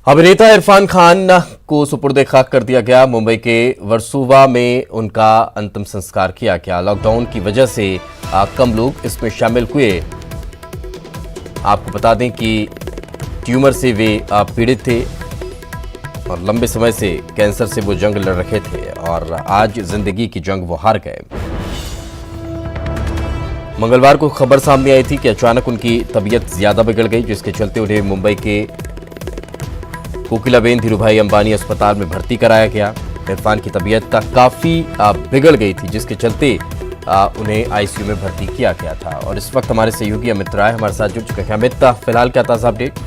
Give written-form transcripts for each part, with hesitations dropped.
अभिनेता इरफान खान को सुपुर्द खाक कर दिया गया। मुंबई के वर्सोवा में उनका अंतिम संस्कार किया गया। लॉकडाउन की वजह से कम लोग इसमें शामिल हुए। आपको बता दें कि ट्यूमर से वे पीड़ित थे और लंबे समय से कैंसर से वो जंग लड़ रहे थे और आज जिंदगी की जंग वो हार गए। मंगलवार को खबर सामने आई थी कि अचानक उनकी तबीयत ज्यादा बिगड़ गई, जिसके चलते उन्हें मुंबई के कोकिलाबेन धीरूभाई अंबानी अस्पताल में भर्ती कराया गया। इरफान की तबीयत काफी बिगड़ गई थी, जिसके चलते उन्हें आईसीयू में भर्ती किया गया था। और इस वक्त हमारे सहयोगी अमित राय हमारे साथ जुड़ चुके हैं। अमित, फिलहाल क्या ताजा अपडेट?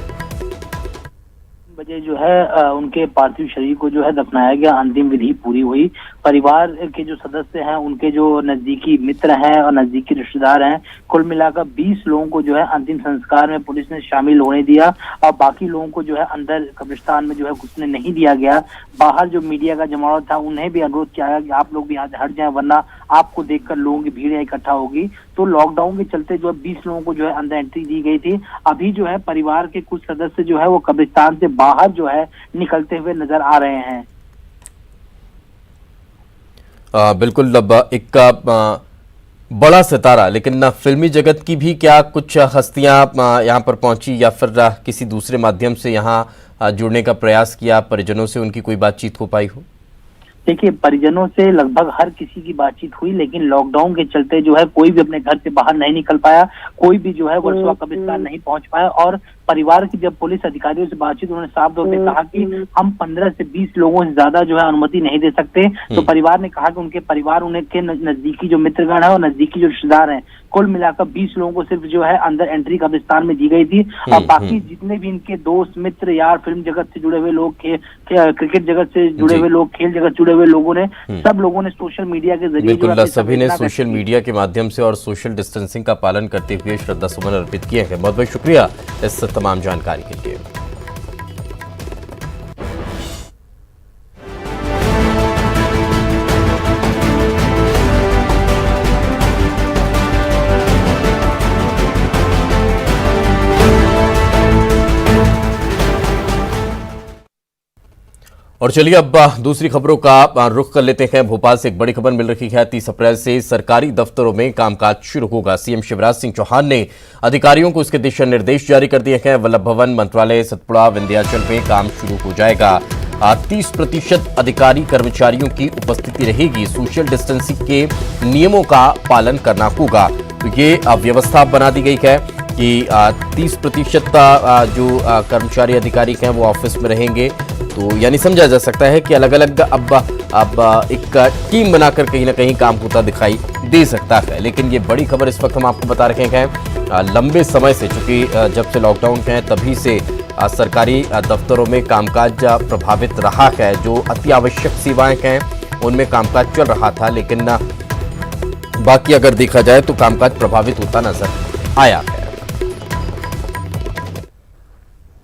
बजे जो है उनके पार्थिव शरीर को जो है दफनाया गया। अंतिम विधि पूरी हुई। परिवार के जो सदस्य हैं, उनके जो नजदीकी मित्र हैं और नजदीकी रिश्तेदार हैं, कुल मिलाकर 20 लोगों को जो है अंतिम संस्कार में पुलिस ने शामिल होने दिया और बाकी लोगों को जो है अंदर कब्रिस्तान में जो है घुसने नहीं दिया गया। बाहर जो मीडिया का जमावड़ा था, उन्हें भी अनुरोध किया गया कि आप लोग भी यहाँ से हट जाएं, वरना आपको देखकर लोगों की भीड़ इकट्ठा होगी। तो लॉकडाउन के चलते जो है 20 लोगों को जो है अंदर एंट्री दी गई थी। अभी जो है परिवार के कुछ सदस्य जो है वो कब्रिस्तान से बाहर जो है निकलते हुए नजर आ रहे हैं। बिल्कुल। अब एक बड़ा सितारा, लेकिन फिल्मी जगत की भी क्या कुछ हस्तियां यहां पर पहुंची या फिर किसी दूसरे माध्यम से यहां जुड़ने का प्रयास किया? परिजनों से उनकी कोई बातचीत हो पाई हो? देखिए, परिजनों से लगभग हर किसी की बातचीत हुई, लेकिन लॉकडाउन के चलते जो है कोई भी अपने घर से बाहर नहीं निकल पाया, कोई भी जो है वर्सोवा कब्रिस्तान नहीं पहुंच पाया। और परिवार की जब पुलिस अधिकारियों से बातचीत, उन्होंने साफ तौर पे कहा कि हम 15 से 20 लोगों से ज्यादा जो है अनुमति नहीं दे सकते। तो परिवार ने कहा कि उनके परिवार, उनके नजदीकी जो मित्रगण है और नजदीकी जो रिश्तेदार हैं, कुल मिलाकर 20 लोगों को सिर्फ जो है अंदर एंट्री कब्रिस्तान में दी गई थी। और बाकी जितने भी इनके दोस्त मित्र यार, फिल्म जगत से जुड़े हुए लोग, क्रिकेट जगत से जुड़े हुए लोग, खेल जगत से जुड़े हुए लोगों ने, सब लोगों ने सोशल मीडिया के जरिए बिल्कुल सभी ने सोशल मीडिया के माध्यम से और सोशल डिस्टेंसिंग का पालन करते हुए श्रद्धा सुमन अर्पित किए हैं। बहुत बहुत शुक्रिया इस तमाम जानकारी के लिए। और चलिए अब दूसरी खबरों का रुख कर लेते हैं। भोपाल से एक बड़ी खबर मिल रही है। 30 अप्रैल से सरकारी दफ्तरों में कामकाज शुरू होगा। सीएम शिवराज सिंह चौहान ने अधिकारियों को इसके दिशा निर्देश जारी कर दिए हैं। वल्लभ भवन, मंत्रालय, सतपुड़ा, विंध्याचल में काम शुरू हो जाएगा। 30% अधिकारी कर्मचारियों की उपस्थिति रहेगी। सोशल डिस्टेंसिंग के नियमों का पालन करना होगा। तो ये व्यवस्था बना दी गई है कि 30% जो कर्मचारी अधिकारी हैं वो ऑफिस में रहेंगे। तो यानी समझा जा सकता है कि अलग अलग अब एक टीम बनाकर कहीं ना कहीं काम होता दिखाई दे सकता है। लेकिन ये बड़ी खबर इस वक्त हम आपको बता रहे हैं। लंबे समय से, चूंकि जब से लॉकडाउन है तभी से सरकारी दफ्तरों में कामकाज प्रभावित रहा है। जो अति आवश्यक सेवाएं हैं उनमें कामकाज चल रहा था, लेकिन बाकी अगर देखा जाए तो कामकाज प्रभावित होता नजर आया है।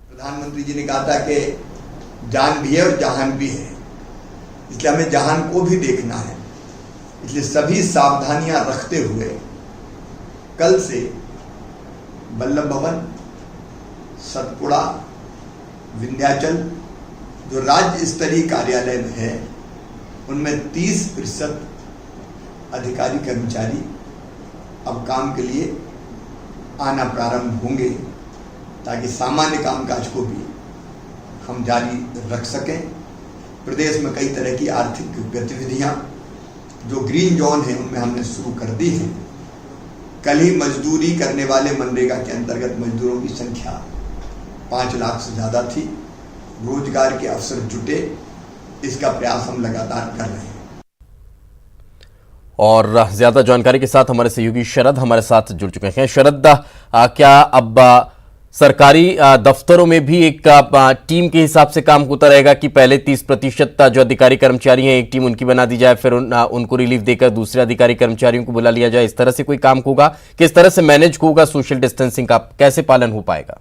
प्रधानमंत्री जी ने कहा था कि जान भी है और जहान भी है, इसलिए हमें जहान को भी देखना है। इसलिए सभी सावधानियां रखते हुए कल से वल्लभ भवन, सतपुड़ा, विंध्याचल जो राज्य स्तरीय कार्यालय में है, उनमें 30% अधिकारी कर्मचारी अब काम के लिए आना प्रारंभ होंगे, ताकि सामान्य कामकाज को भी हम जारी रख सकें। प्रदेश में कई तरह की आर्थिक गतिविधियां जो ग्रीन जोन है उनमें हमने शुरू कर दी है। कल ही मजदूरी करने वाले मनरेगा के अंतर्गत मजदूरों की संख्या 5 लाख से ज्यादा थी। रोजगार के अवसर जुटे, इसका प्रयास हम लगातार कर रहे हैं। और ज्यादा जानकारी के साथ हमारे सहयोगी शरद हमारे साथ जुड़ चुके हैं। शरद, क्या अब सरकारी दफ्तरों में भी एक टीम के हिसाब से काम होता रहेगा कि पहले 30% जो अधिकारी कर्मचारी हैं एक टीम उनकी बना दी जाए, फिर उनको रिलीफ देकर दूसरे अधिकारी कर्मचारियों को बुला लिया जाए, इस तरह से कोई काम होगा? किस तरह से मैनेज होगा? सोशल डिस्टेंसिंग का कैसे पालन हो पाएगा?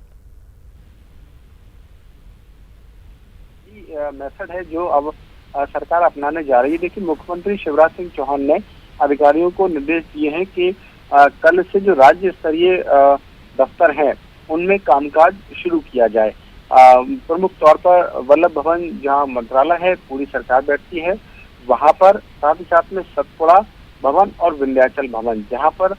मेथड है जो अब सरकार अपनाने जा रही है। देखिए, मुख्यमंत्री शिवराज सिंह चौहान ने अधिकारियों को निर्देश दिए हैं कि कल से जो राज्य स्तरीय दफ्तर हैं उनमें कामकाज शुरू किया जाए। प्रमुख तौर पर वल्लभ भवन जहां मंत्रालय है, पूरी सरकार बैठती है, वहां पर साथ ही साथ में सतपुड़ा भवन और विंध्याचल भवन जहां पर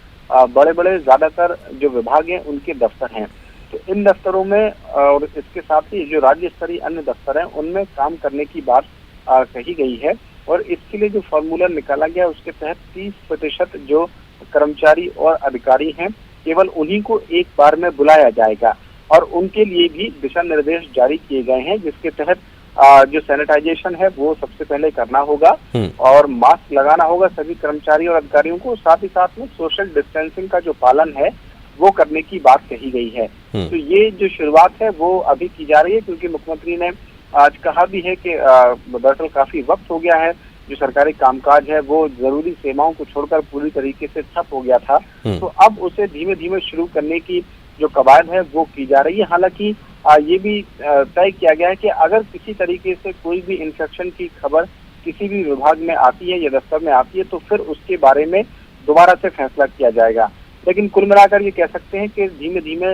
बड़े बड़े ज्यादातर जो विभाग हैं उनके दफ्तर हैं। तो इन दफ्तरों में और इसके साथ ही जो राज्य स्तरीय अन्य दफ्तर हैं उनमें काम करने की बात कही गई है। और इसके लिए जो फॉर्मूला निकाला गया उसके तहत 30% जो कर्मचारी और अधिकारी हैं केवल उन्हीं को एक बार में बुलाया जाएगा और उनके लिए भी दिशा निर्देश जारी किए गए हैं, जिसके तहत जो सैनिटाइजेशन है वो सबसे पहले करना होगा और मास्क लगाना होगा सभी कर्मचारी और अधिकारियों को। साथ ही साथ में सोशल डिस्टेंसिंग का जो पालन है वो करने की बात कही गई है। तो ये जो शुरुआत है वो अभी की जा रही है, क्योंकि मुख्यमंत्री ने आज कहा भी है कि दरअसल काफी वक्त हो गया है, जो सरकारी कामकाज है वो जरूरी सेवाओं को छोड़कर पूरी तरीके से ठप हो गया था। तो अब उसे धीमे धीमे शुरू करने की जो कवायद है वो की जा रही है। हालांकि ये भी तय किया गया है कि अगर किसी तरीके से कोई भी इन्फेक्शन की खबर किसी भी विभाग में आती है या दफ्तर में आती है तो फिर उसके बारे में दोबारा से फैसला किया जाएगा। लेकिन कुल मिलाकर ये कह सकते हैं कि धीमे धीमे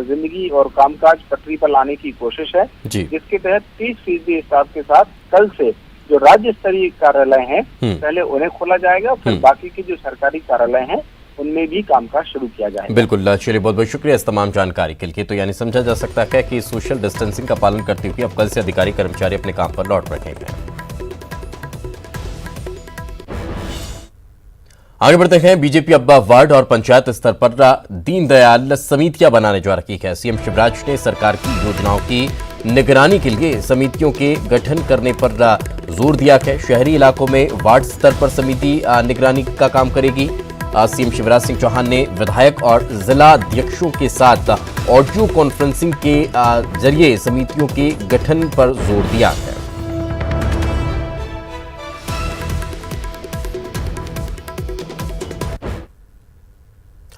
जिंदगी और कामकाज पटरी पर लाने की कोशिश है, जिसके तहत 30% स्टाफ के साथ कल से जो राज्य स्तरीय कार्यालय हैं पहले उन्हें खोला जाएगा, फिर बाकी के जो सरकारी कार्यालय हैं उनमें भी कामकाज शुरू किया जाएगा। बिल्कुल, चलिए बहुत बहुत शुक्रिया इस तमाम जानकारी के लिए। तो यानी समझा जा सकता है कि सोशल डिस्टेंसिंग का पालन करते हुए अब कल से अधिकारी कर्मचारी अपने काम पर लौट रखेंगे। आगे बढ़ते हैं। बीजेपी अब वार्ड और पंचायत स्तर पर दीनदयाल समितियां बनाने जा रही है। सीएम शिवराज ने सरकार की योजनाओं की निगरानी के लिए समितियों के गठन करने पर जोर दिया है। शहरी इलाकों में वार्ड स्तर पर समिति निगरानी का काम करेगी। सीएम शिवराज सिंह चौहान ने विधायक और जिला अध्यक्षों के साथ ऑडियो कॉन्फ्रेंसिंग के जरिए समितियों के गठन पर जोर दिया है।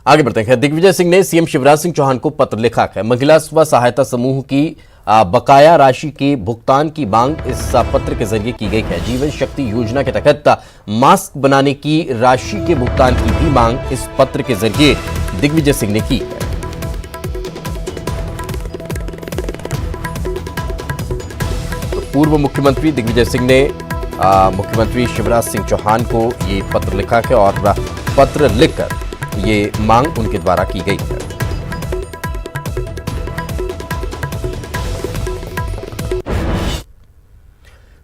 आगे बढ़ते हैं। दिग्विजय सिंह ने सीएम शिवराज सिंह चौहान को पत्र लिखा है। महिला स्व सहायता समूह की बकाया राशि के भुगतान की मांग इस पत्र के जरिए की गई है। जीवन शक्ति योजना के तहत मास्क बनाने की राशि के भुगतान की भी मांग इस पत्र के जरिए दिग्विजय सिंह ने की है। तो पूर्व मुख्यमंत्री दिग्विजय सिंह ने मुख्यमंत्री शिवराज सिंह चौहान को ये पत्र लिखा है और पत्र लिखकर ये मांग उनके द्वारा की गई है।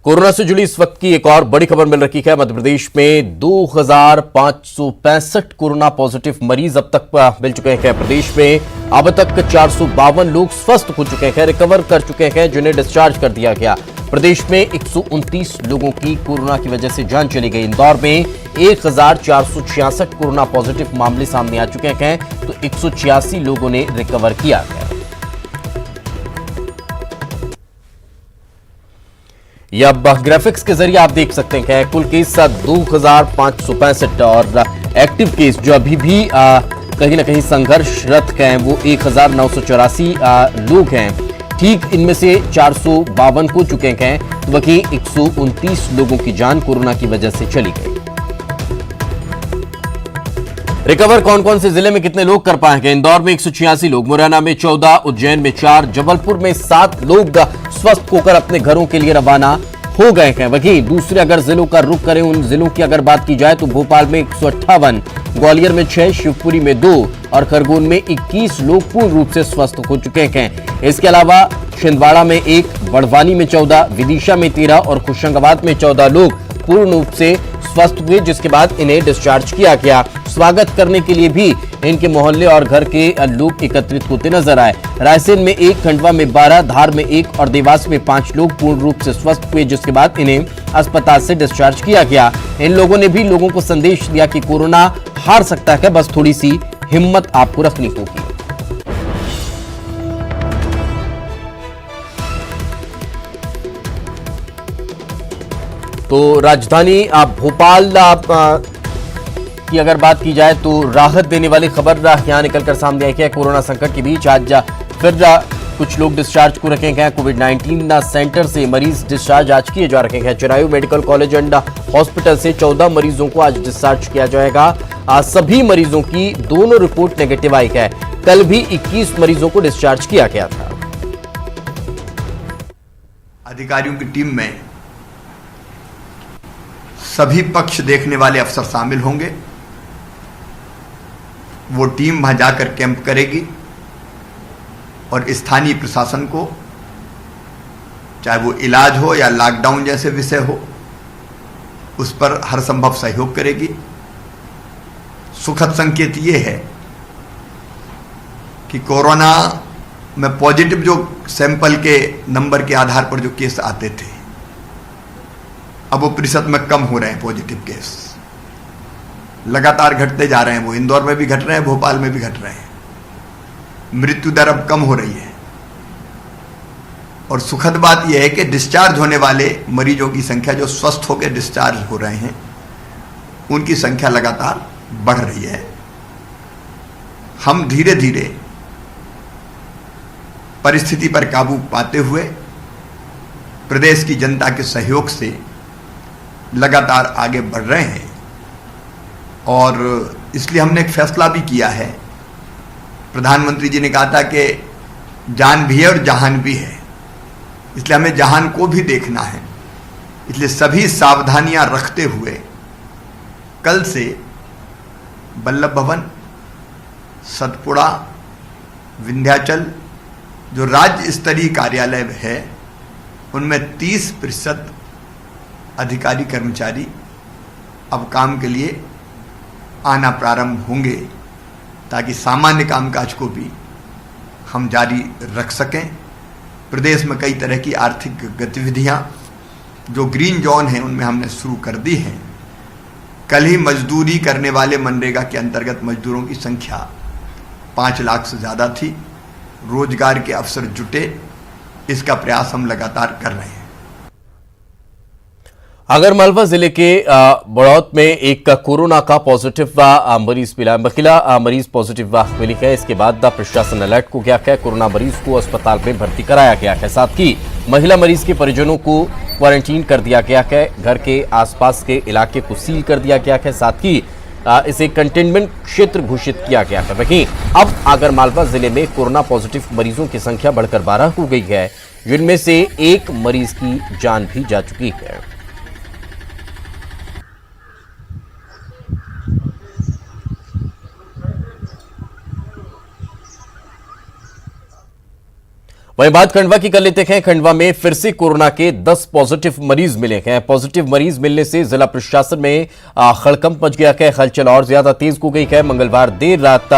कोरोना से जुड़ी इस वक्त की एक और बड़ी खबर मिल रही है। मध्य प्रदेश में 2565 कोरोना पॉजिटिव मरीज अब तक मिल चुके हैं। प्रदेश में अब तक 452 लोग स्वस्थ हो चुके हैं, रिकवर कर चुके हैं, जिन्हें डिस्चार्ज कर दिया गया। प्रदेश में 129 लोगों की कोरोना की वजह से जान चली गई। इंदौर में 1466 कोरोना पॉजिटिव मामले सामने आ चुके हैं, तो 186 लोगों ने रिकवर किया है। ये अब ग्राफिक्स के जरिए आप देख सकते हैं कुल केस 2565 और एक्टिव केस जो अभी भी कहीं ना कहीं संघर्षरत हैं वो 1984 लोग हैं। ठीक इनमें से 452 हो चुके हैं, तो बाकी 129 लोगों की जान कोरोना की वजह से चली गई। रिकवर कौन कौन से जिले में कितने लोग कर पाएंगे? इंदौर में 186 लोग, मुरैना में 14, उज्जैन में 4, जबलपुर में 7 लोग स्वस्थ होकर अपने घरों के लिए रवाना हो गए हैं। वहीं दूसरे अगर जिलों का रुख करें, उन जिलों की अगर बात की जाए तो भोपाल में 158, ग्वालियर में 6, शिवपुरी में 2 और खरगोन में 21 लोग पूर्ण रूप से स्वस्थ हो चुके हैं। इसके अलावा छिंदवाड़ा में 1, बड़वानी में 14, विदिशा में 13 और होशंगाबाद में 14 लोग पूर्ण रूप से स्वस्थ हुए, जिसके बाद इन्हें डिस्चार्ज किया गया। स्वागत करने के लिए भी इनके मोहल्ले और घर के लोग एकत्रित होते नजर आए। रायसेन में 1, खंडवा में 12, धार में 1 और देवास में 5 लोग पूर्ण रूप से स्वस्थ हुए, जिसके बाद इन्हें अस्पताल से डिस्चार्ज किया गया। इन लोगों ने भी लोगों को संदेश दिया कि कोरोना हार सकता है, बस थोड़ी सी हिम्मत आपको रखनी होगी। तो राजधानी भोपाल की अगर बात की जाए तो राहत देने वाली खबर यहां निकलकर सामने आई है। कोरोना संकट के बीच आज फिर कुछ लोग डिस्चार्ज को रखे हैं। कोविड-19 सेंटर से मरीज डिस्चार्ज आज किए जा रहे हैं। Chirayu medical college and hospital से 14 मरीजों को आज डिस्चार्ज किया जाएगा। सभी मरीजों की दोनों रिपोर्ट नेगेटिव आई है। कल भी 21 मरीजों को डिस्चार्ज किया गया था। अधिकारियों की टीम में सभी पक्ष देखने वाले अफसर शामिल होंगे। वो टीम वहां जाकर कैंप करेगी और स्थानीय प्रशासन को, चाहे वो इलाज हो या लॉकडाउन जैसे विषय हो, उस पर हर संभव सहयोग करेगी। सुखद संकेत ये है कि कोरोना में पॉजिटिव जो सैंपल के नंबर के आधार पर जो केस आते थे, अब वो प्रतिशत में कम हो रहे हैं। पॉजिटिव केस लगातार घटते जा रहे हैं। वो इंदौर में भी घट रहे हैं, भोपाल में भी घट रहे हैं। मृत्यु दर अब कम हो रही है। और सुखद बात यह है कि डिस्चार्ज होने वाले मरीजों की संख्या, जो स्वस्थ होकर डिस्चार्ज हो रहे हैं, उनकी संख्या लगातार बढ़ रही है। हम धीरे धीरे परिस्थिति पर काबू पाते हुए प्रदेश की जनता के सहयोग से लगातार आगे बढ़ रहे हैं। और इसलिए हमने एक फैसला भी किया है। प्रधानमंत्री जी ने कहा था कि जान भी है और जहान भी है, इसलिए हमें जहान को भी देखना है। इसलिए सभी सावधानियां रखते हुए कल से वल्लभ भवन, सतपुड़ा, विंध्याचल जो राज्य स्तरीय कार्यालय है, उनमें 30% अधिकारी कर्मचारी अब काम के लिए आना प्रारंभ होंगे, ताकि सामान्य कामकाज को भी हम जारी रख सकें। प्रदेश में कई तरह की आर्थिक गतिविधियां जो ग्रीन जोन हैं, उनमें हमने शुरू कर दी हैं। कल ही मजदूरी करने वाले मनरेगा के अंतर्गत मजदूरों की संख्या 5 लाख से ज़्यादा थी। रोजगार के अवसर जुटे, इसका प्रयास हम लगातार कर रहे हैं। आगरमालवा जिले के बड़ौत में एक कोरोना का पॉजिटिव मरीज मिला। महिला मरीज पॉजिटिव मिली है। इसके बाद प्रशासन अलर्ट हो गया है। कोरोना मरीज को अस्पताल में भर्ती कराया गया है। साथ ही महिला मरीज के परिजनों को क्वारंटीन कर दिया गया है। घर के आसपास के इलाके को सील कर दिया गया है। साथ ही इसे कंटेनमेंट क्षेत्र घोषित किया गया है। वहीं अब आगरमालवा जिले में कोरोना पॉजिटिव मरीजों की संख्या बढ़कर 12 हो गई है, जिनमें से एक मरीज की जान भी जा चुकी है। वहीं बात खंडवा की कर लेते हैं। खंडवा में फिर से कोरोना के 10 पॉजिटिव मरीज मिले हैं। पॉजिटिव मरीज मिलने से जिला प्रशासन में हड़कंप मच गया है। हलचल और ज्यादा तेज हो गई है। मंगलवार देर रात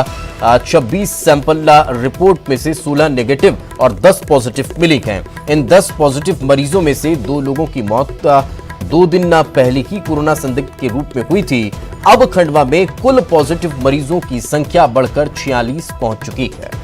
26 सैंपल रिपोर्ट में से 16 नेगेटिव और 10 पॉजिटिव मिली हैं। इन 10 पॉजिटिव मरीजों में से 2 लोगों की मौत 2 दिन पहले ही कोरोना संदिग्ध के रूप में हुई थी। अब खंडवा में कुल पॉजिटिव मरीजों की संख्या बढ़कर 46 पहुंच चुकी है।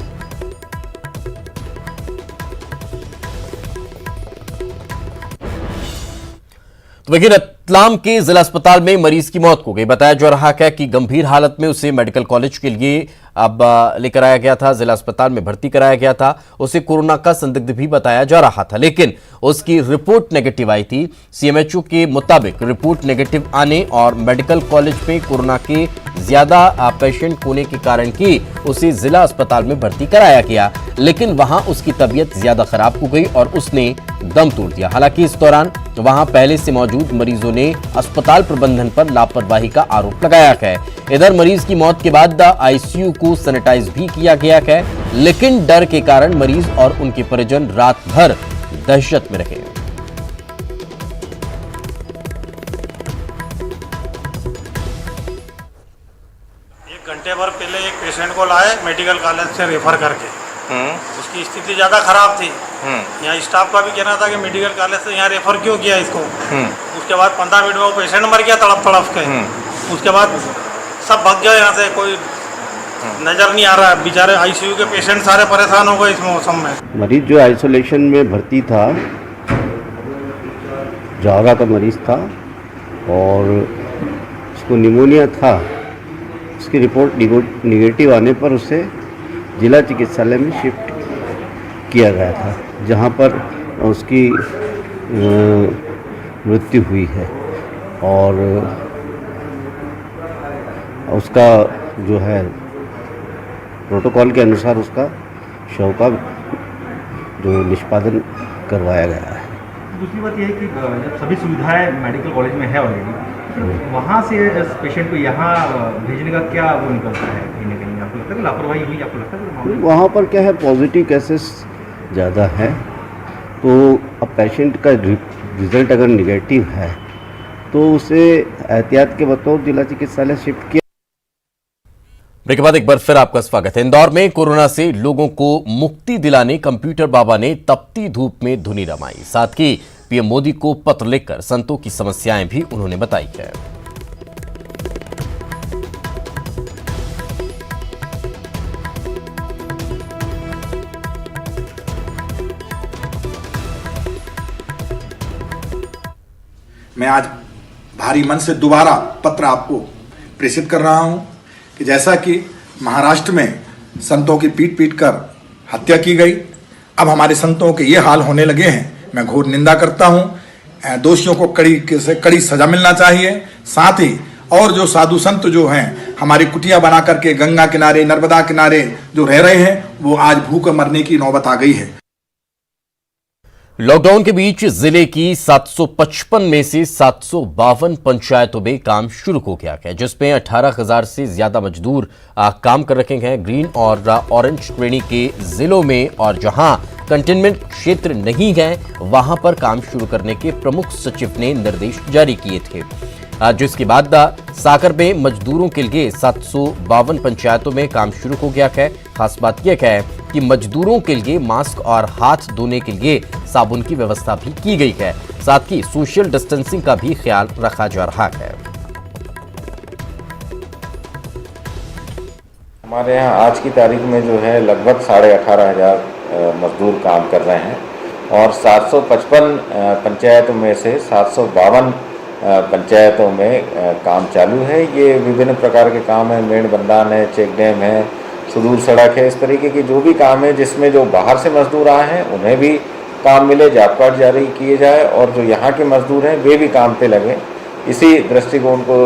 वहीं रतलाम के जिला अस्पताल में मरीज की मौत हो गई। बताया जा रहा है कि गंभीर हालत में उसे मेडिकल कॉलेज के लिए अब लेकर आया गया था। जिला अस्पताल में भर्ती कराया गया था। उसे कोरोना का संदिग्ध भी बताया जा रहा था, लेकिन उसकी रिपोर्ट नेगेटिव आई थी। सीएमएचओ के मुताबिक रिपोर्ट नेगेटिव आने और मेडिकल कॉलेज में कोरोना के ज्यादा पेशेंट होने के कारण ही उसे जिला अस्पताल में भर्ती कराया गया, लेकिन वहां उसकी तबीयत ज्यादा खराब हो गई और उसने दम तोड़ दिया। हालांकि इस दौरान वहां पहले से मौजूद मरीजों ने अस्पताल प्रबंधन पर लापरवाही का आरोप लगाया है। इधर मरीज की मौत के बाद आईसीयू को सैनिटाइज भी किया गया है, लेकिन डर के कारण मरीज और उनके परिजन रात भर दहशत में रहे। घंटे भर पहले एक पेशेंट को लाए मेडिकल कॉलेज से रेफर करके। उसकी स्थिति ज़्यादा खराब थी। यहाँ स्टाफ का भी कहना था कि मेडिकल कॉलेज से यहाँ रेफर क्यों किया इसको। उसके बाद 15 मिनट में वो पेशेंट मर गया तड़प तड़प के। उसके बाद सब भाग गए यहाँ से, कोई नज़र नहीं आ रहा है। बेचारे आईसीयू के पेशेंट सारे परेशान हो गए इस मौसम में। मरीज जो आइसोलेशन में भर्ती था, जागा का मरीज था और उसको निमोनिया था। उसकी रिपोर्ट निगेटिव आने पर उसे जिला चिकित्सालय में शिफ्ट किया गया था, जहां पर उसकी मृत्यु हुई है। और उसका जो है प्रोटोकॉल के अनुसार उसका शव का जो निष्पादन करवाया गया है। दूसरी बात यह है कि जब सभी सुविधाएं मेडिकल कॉलेज में है ऑलरेडी, वहाँ से इस पेशेंट को यहाँ भेजने का क्या वो निकलता है? कहीं ना कहीं आपको लगता है कि लापरवाही हुई? आपको लगता है कि वहाँ पर क्या है, पॉजिटिव केसेस ज़्यादा है, तो अब पेशेंट का रिजल्ट अगर निगेटिव है तो उसे एहतियात के बतौर जिला चिकित्सालय शिफ्ट किया। ब्रेक के बाद एक बार फिर आपका स्वागत है। इंदौर में कोरोना से लोगों को मुक्ति दिलाने कंप्यूटर बाबा ने तपती धूप में धुनी रमाई। साथ ही पीएम मोदी को पत्र लिखकर संतों की समस्याएं भी उन्होंने बताई है। मैं आज भारी मन से दोबारा पत्र आपको प्रेषित कर रहा हूं कि जैसा कि महाराष्ट्र में संतों की पीट पीट कर हत्या की गई, अब हमारे संतों के ये हाल होने लगे हैं। मैं घोर निंदा करता हूं। दोषियों को कड़ी से कड़ी सजा मिलना चाहिए। साथ ही और जो साधु संत जो हैं हमारी कुटिया बना करके गंगा किनारे, नर्मदा किनारे जो रह रहे हैं, वो आज भूख मरने की नौबत आ गई है। लॉकडाउन के बीच जिले की 755 में से 752 पंचायतों में काम शुरू हो गया है, जिसमें 18,000 से ज्यादा मजदूर काम कर रखे हैं। ग्रीन और ऑरेंज श्रेणी के जिलों में और जहां कंटेनमेंट क्षेत्र नहीं है, वहां पर काम शुरू करने के प्रमुख सचिव ने निर्देश जारी किए थे, जिसके बाद सागर में मजदूरों के लिए 752 पंचायतों में काम शुरू हो गया है। खास बात यह है कि मजदूरों के लिए मास्क और हाथ धोने के लिए साबुन की व्यवस्था भी की गई है। साथ ही सोशल डिस्टेंसिंग का भी ख्याल रखा जा रहा है। हमारे यहाँ आज की तारीख में जो है लगभग 18,500 मजदूर काम कर रहे हैं और 755 पंचायतों में से 752 पंचायतों में काम चालू है। ये विभिन्न प्रकार के काम है, मेड़ बंदान है, चेक डैम है, सुदूर सड़क है, इस तरीके की जो भी काम है जिसमें जो बाहर से मजदूर आए हैं उन्हें भी काम मिले, जॉब कार्ड जारी किए जाए और जो यहाँ के मजदूर हैं वे भी काम पे लगे। इसी दृष्टिकोण को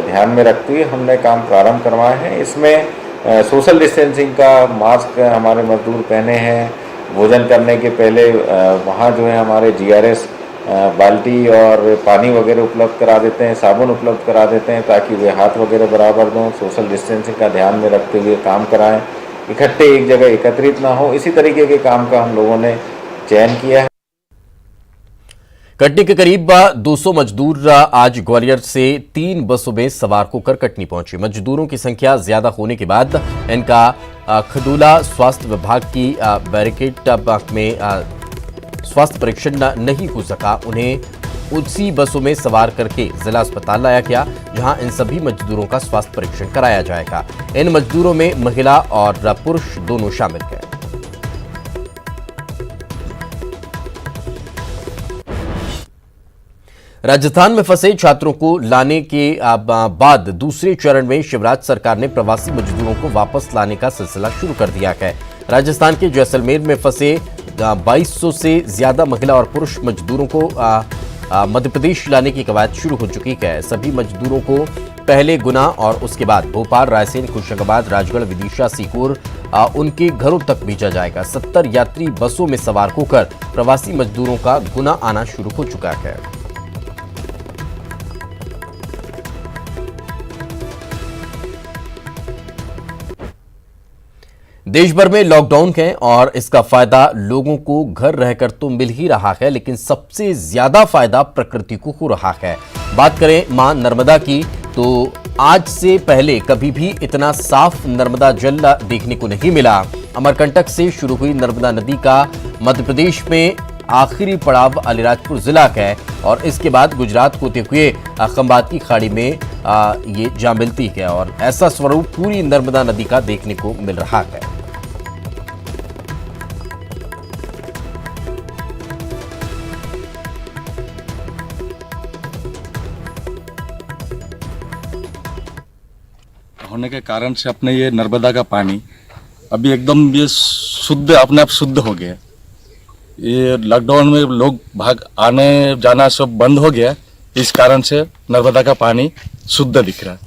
ध्यान में रखते हुए हमने काम प्रारंभ करवाए हैं। इसमें सोशल डिस्टेंसिंग का मास्क हमारे मजदूर पहने हैं। भोजन करने के पहले वहाँ जो है हमारे GRS बाल्टी और पानी वगैरह उपलब्ध करा देते हैं, साबुन उपलब्ध करा देते हैं ताकि वे हाथ वगैरह बराबर दों। सोशल डिस्टेंसिंग का ध्यान में रखते हुए काम कराएं, इकट्ठे एक जगह एकत्रित ना हो, इसी तरीके के काम का हम लोगों ने चयन किया है। कटनी के करीब 200 मजदूर आज ग्वालियर से 3 बसों में सवार होकर कटनी पहुंचे। मजदूरों की संख्या ज्यादा होने के बाद इनका खडूला स्वास्थ्य विभाग की बैरिकेड में स्वास्थ्य परीक्षण नहीं हो सका। उन्हें उसी बसों में सवार करके जिला अस्पताल लाया गया, जहां इन सभी मजदूरों का स्वास्थ्य परीक्षण कराया जाएगा। इन मजदूरों में महिला और पुरुष दोनों शामिल हैं। राजस्थान में फंसे छात्रों को लाने के बाद दूसरे चरण में शिवराज सरकार ने प्रवासी मजदूरों को वापस लाने का सिलसिला शुरू कर दिया है। राजस्थान के जैसलमेर में फंसे 2200 से ज्यादा महिला और पुरुष मजदूरों को मध्य प्रदेश लाने की कवायद शुरू हो चुकी है। सभी मजदूरों को पहले गुना और उसके बाद भोपाल, रायसेन, होशंगाबाद, राजगढ़, विदिशा, सीकर उनके घरों तक भेजा जाएगा। 70 यात्री बसों में सवार होकर प्रवासी मजदूरों का गुना आना शुरू हो चुका है। देश भर में लॉकडाउन है और इसका फायदा लोगों को घर रहकर तो मिल ही रहा है, लेकिन सबसे ज्यादा फायदा प्रकृति को हो रहा है। बात करें मां नर्मदा की, तो आज से पहले कभी भी इतना साफ नर्मदा जल देखने को नहीं मिला। अमरकंटक से शुरू हुई नर्मदा नदी का मध्य प्रदेश में आखिरी पड़ाव अलीराजपुर जिला का है और इसके बाद गुजरात होते हुए खंबात की खाड़ी में ये जा मिलती है और ऐसा स्वरूप पूरी नर्मदा नदी का देखने को मिल रहा है। होने के कारण से अपने ये नर्मदा का पानी अभी एकदम ये शुद्ध, अपने आप शुद्ध हो गया। ये लॉकडाउन में लोग भाग आने जाना सब बंद हो गया, इस कारण से नर्मदा का पानी शुद्ध दिख रहा है।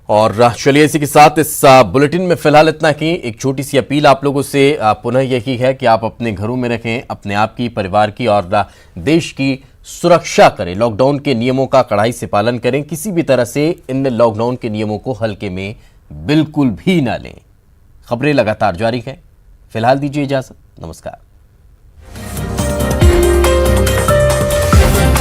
और चलिए इसी के साथ इस बुलेटिन में फिलहाल इतना ही। एक छोटी सी अपील आप लोगों से पुनः यही है कि आप अपने घरों में रखें, अपने आप की, परिवार की और देश की सुरक्षा करें। लॉकडाउन के नियमों का कड़ाई से पालन करें। किसी भी तरह से इन लॉकडाउन के नियमों को हल्के में बिल्कुल भी ना लें। खबरें लगातार जारी हैं। फिलहाल दीजिए इजाजत। नमस्कार।